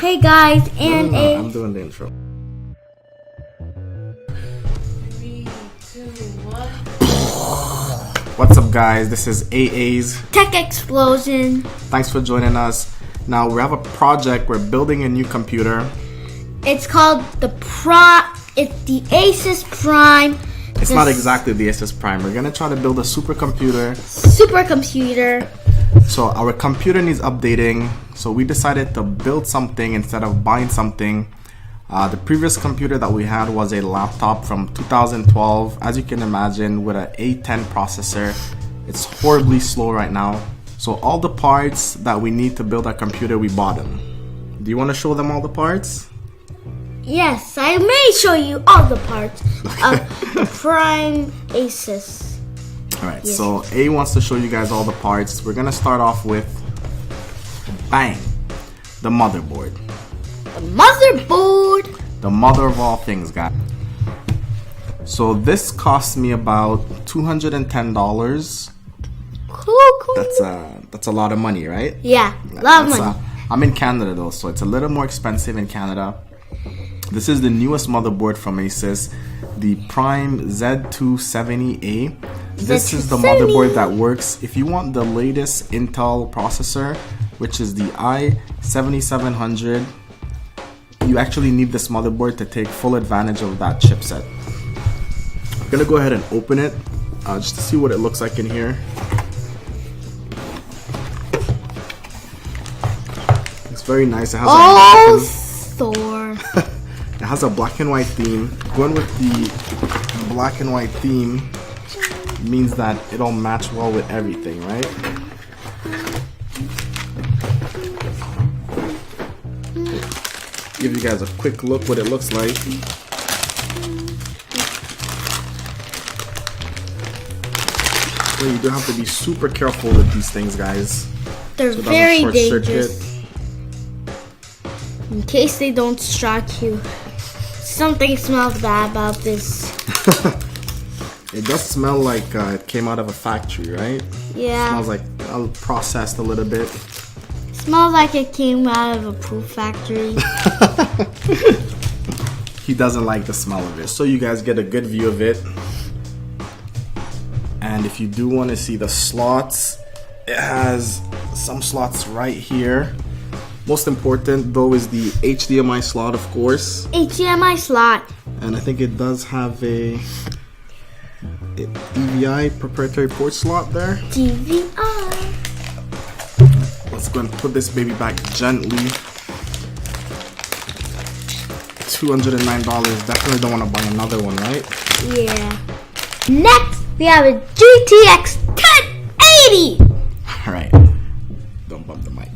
Hey guys, and I'm doing the intro. 3, 2, 1. What's up, guys? This is AA's Tech Explosion. Thanks for joining us. Now we have a project. We're building a new computer. It's called it's the Asus Prime. It's not exactly the Asus Prime. We're gonna try to build a supercomputer. So our computer needs updating. So we decided to build something instead of buying something. The previous computer that we had was a laptop from 2012. As you can imagine, with an A10 processor, it's horribly slow right now. So all the parts that we need to build our computer, we bought them. Do you want to show them all the parts? Yes, I may show you all the parts of Prime Asus. Alright, Yes. so A wants to show you guys all the parts. We're gonna start off with, bang, the motherboard. The motherboard. The mother of all things, guys. So this cost me about $210. Cool. That's a lot of money, right? Yeah, lot of That's, money. I'm in Canada though, so it's a little more expensive in Canada. This is the newest motherboard from Asus, the Prime Z270A. This is the motherboard that works if you want the latest Intel processor, which is the i7700. You actually need this motherboard to take full advantage of that chipset. I'm gonna go ahead and open it just to see what it looks like in here. It's very nice. It has Thor. It has a black and white theme. Going with the black and white theme means that it'll match well with everything, right? Give you guys a quick look what it looks like. So you do have to be super careful with these things, guys. They're So it doesn't very short dangerous. circuit. In case they don't strike you. Something smells bad about this. It does smell like it came out of a factory, right? Yeah. Smells like processed a little bit. Smells like it came out of a pool factory. He doesn't like the smell of it, so you guys get a good view of it. And if you do want to see the slots, it has some slots right here. Most important though is the HDMI slot, of course. HDMI slot. And I think it does have a EVGA proprietary port slot there. DVI. Let's go and put this baby back gently. $209. Definitely don't want to buy another one, right? Yeah. Next, we have a GTX1080. Alright. Don't bump the mic.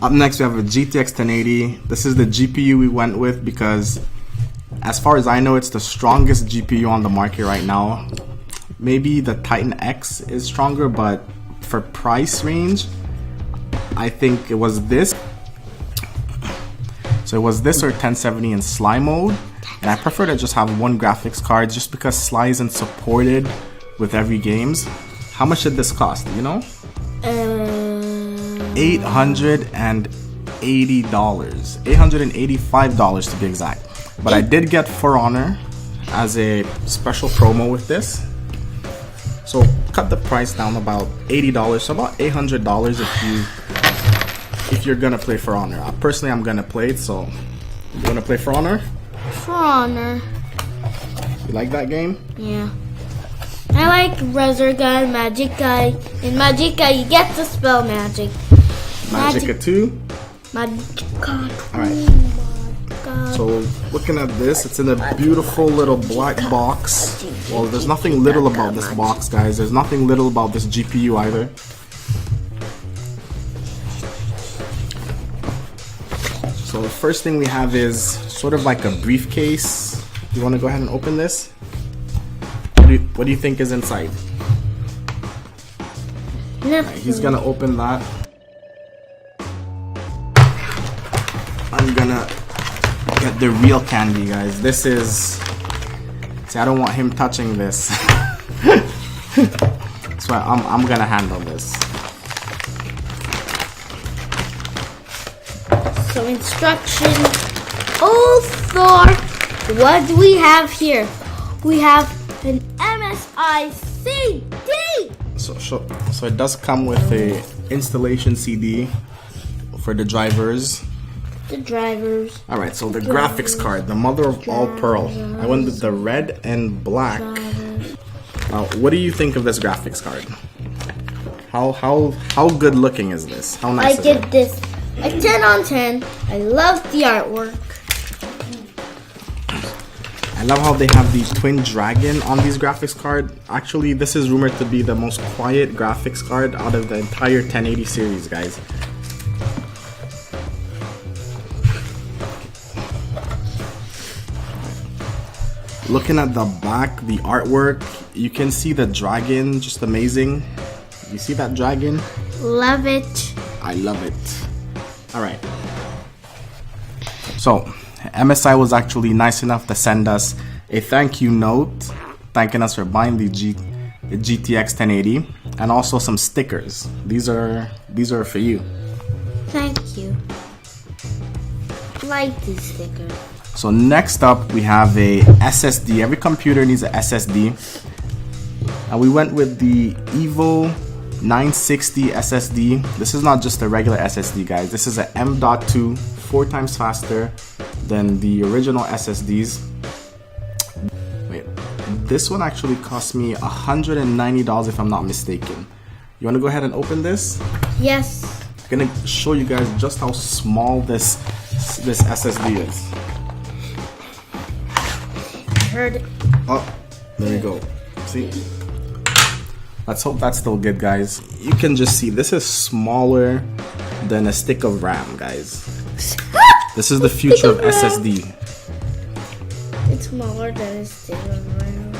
Up next, we have a GTX1080. This is the GPU we went with because, as far as I know, it's the strongest GPU on the market right now. Maybe the Titan X is stronger, but for price range, I think it was this. So it was this or 1070 in Sly mode. And I prefer to just have one graphics card just because Sly isn't supported with every games. How much did this cost? Do you know? $880. $885 to be exact. But I did get For Honor as a special promo with this. So cut the price down about $80, so about $800 if you're gonna play For Honor. Personally, I'm gonna play it. So you wanna play For Honor? For Honor. You like that game? Yeah. I like Resurga and Magicka. In Magicka, you get to spell magic. Magicka 2. Magicka. Alright. So looking at this, it's in a beautiful little black box. Well, there's nothing little about this box, guys. There's nothing little about this GPU either. So the first thing we have is sort of like a briefcase. You want to go ahead and open this? What do you think is inside? Nothing. He's gonna open that. I'm gonna get the real candy, guys. This is... See, I don't want him touching this. So I'm gonna handle this. some instructions. Oh, Thor, what do we have here? We have an MSI CD. So it does come with a installation CD for the drivers. All right, so the graphics card, the mother of all pearl. I went with the red and black. Now, what do you think of this graphics card? How good looking is this? How nice is it? I give this a 10 on 10. I love the artwork. I love how they have the twin dragon on these graphics card. Actually, this is rumored to be the most quiet graphics card out of the entire 1080 series, guys. Looking at the back, the artwork, you can see the dragon, just amazing. You see that dragon? Love it. I love it. All right. So, MSI was actually nice enough to send us a thank you note, thanking us for buying the GTX1080, and also some stickers. These are for you. Thank you. I like these stickers. So next up, we have a SSD. Every computer needs an SSD. And we went with the Evo 960 SSD. This is not just a regular SSD, guys. This is an M.2, 4 times faster than the original SSDs. Wait, this one actually cost me $190 if I'm not mistaken. You want to go ahead and open this? Yes. I'm gonna show you guys just how small this SSD is. Heard it. Oh, there we go. See? Let's hope that's still good, guys. You can just see this is smaller than a stick of RAM, guys. This is the future of SSD. It's smaller than a stick of RAM.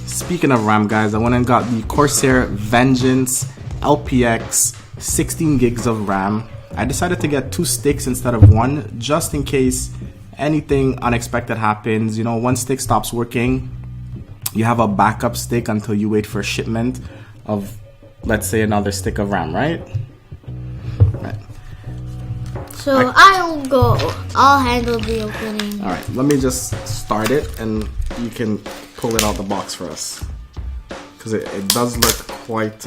Speaking of RAM, guys, I went and got the Corsair Vengeance LPX 16 gigs of RAM. I decided to get 2 sticks instead of 1, just in case anything unexpected happens. You know, one stick stops working, you have a backup stick until you wait for shipment of, let's say, another stick of RAM, right? So I'll handle the opening. All right, let me just start it and you can pull it out the box for us, because it does look quite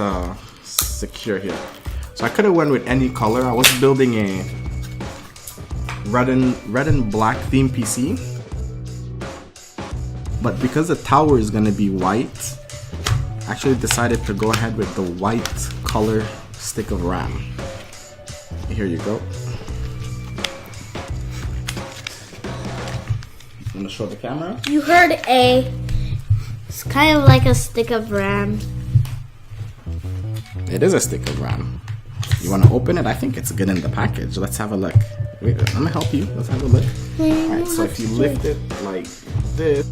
secure here. So I could have went with any color. I was building a red and black theme PC, but because the tower is going to be white, I actually decided to go ahead with the white color stick of RAM. Here you go. I'm gonna show the camera. You heard A. It's kind of like a stick of RAM. It is a stick of RAM. You want to open it? I think it's good in the package. Let's have a look. Wait, I'm gonna help you. Let's have a look. Alright, so if you lift it like this.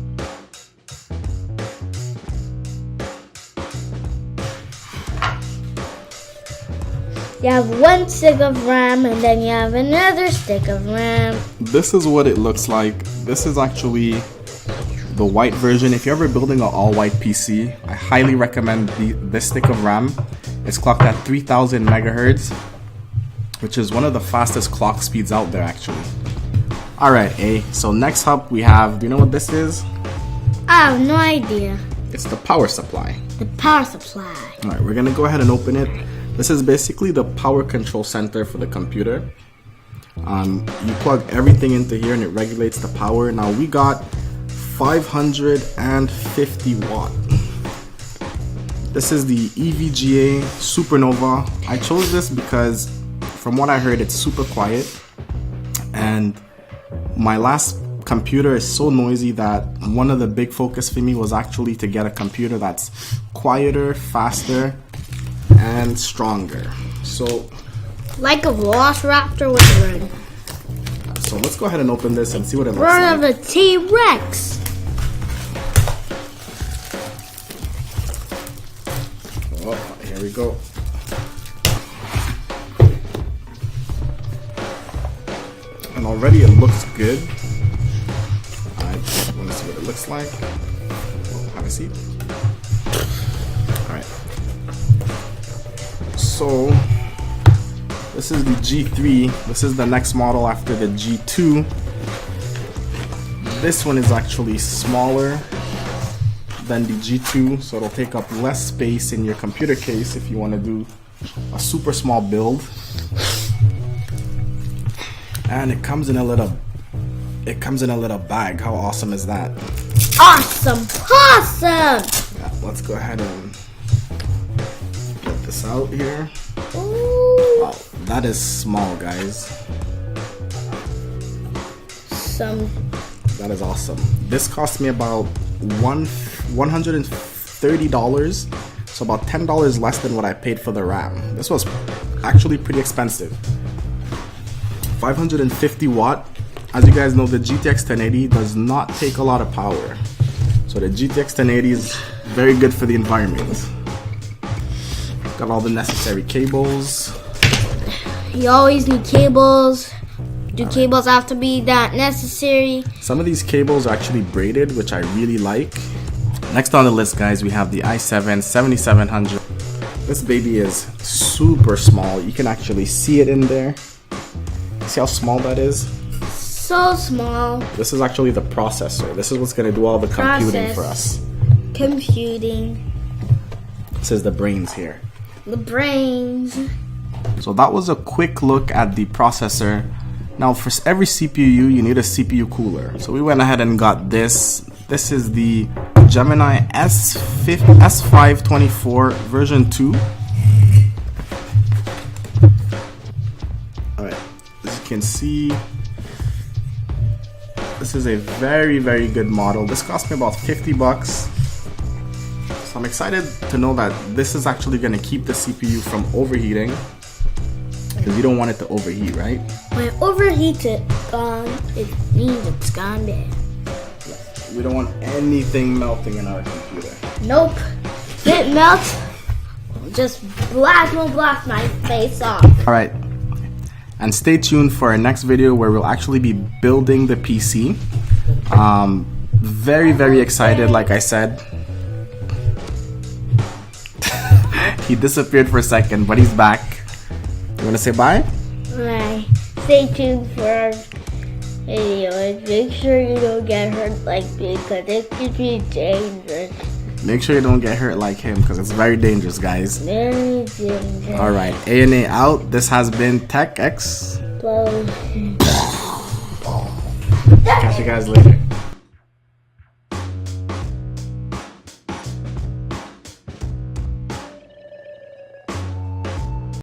You have 1 stick of RAM and then you have another stick of RAM. This is what it looks like. This is actually the white version. If you're ever building an all-white PC, I highly recommend this stick of RAM. It's clocked at 3000 megahertz, which is one of the fastest clock speeds out there, actually. Alright, A. So next up we have, do you know what this is? I have no idea. It's the power supply. The power supply. Alright, we're gonna go ahead and open it. This is basically the power control center for the computer. You plug everything into here and it regulates the power. Now we got 550 watt. This is the EVGA Supernova. I chose this because from what I heard, it's super quiet, and my last computer is so noisy that one of the big focus for me was actually to get a computer that's quieter, faster, and stronger. So like a Velociraptor with a run. So let's go ahead and open this and see what it looks Run like. of a T-Rex. Oh, here we go. And already it looks good. I want to see what it looks like. Oh, have a seat. Alright. So This is the G3. This is the next model after the G2. This one is actually smaller than the G2, so it'll take up less space in your computer case if you want to do a super small build. And it comes in a little bag. How awesome is that? Awesome! Awesome! Yeah, let's go ahead and get this out here. Ooh. Wow, that is small, guys. That is awesome. This cost me about $130, so about $10 less than what I paid for the RAM. This was actually pretty expensive. 550 watt. As you guys know, the GTX1080 does not take a lot of power, so the GTX1080 is very good for the environment. Got all the necessary cables. You always need cables. Do cables have to be that necessary? Some of these cables are actually braided, which I really like. Next on the list, guys, we have the i7-7700. This baby is super small. You can actually see it in there. See how small that is? So small. This is actually the processor. This is what's going to do all the computing for us. Computing. This is the brains here. The brains. So that was a quick look at the processor. Now for every CPU you need a CPU cooler. So we went ahead and got this. This is the GeminII S524 version 2. Alright, as you can see, this is a very, very good model. This cost me about 50 bucks. So I'm excited to know that this is actually going to keep the CPU from overheating, because you don't want it to overheat, right? When it overheats it means it's gone bad. We don't want anything melting in our computer. Nope. If it melts, just blast my face off. Alright. And stay tuned for our next video where we'll actually be building the PC. Very, very excited, like I said. He disappeared for a second, but he's back. You wanna say bye? Bye. Stay tuned for our video and make sure you don't get hurt like me, because it could be dangerous. Make sure you don't get hurt like him, because it's very dangerous, guys. Very dangerous. Alright, ANA out. This has been TechX. Well, Catch you guys later.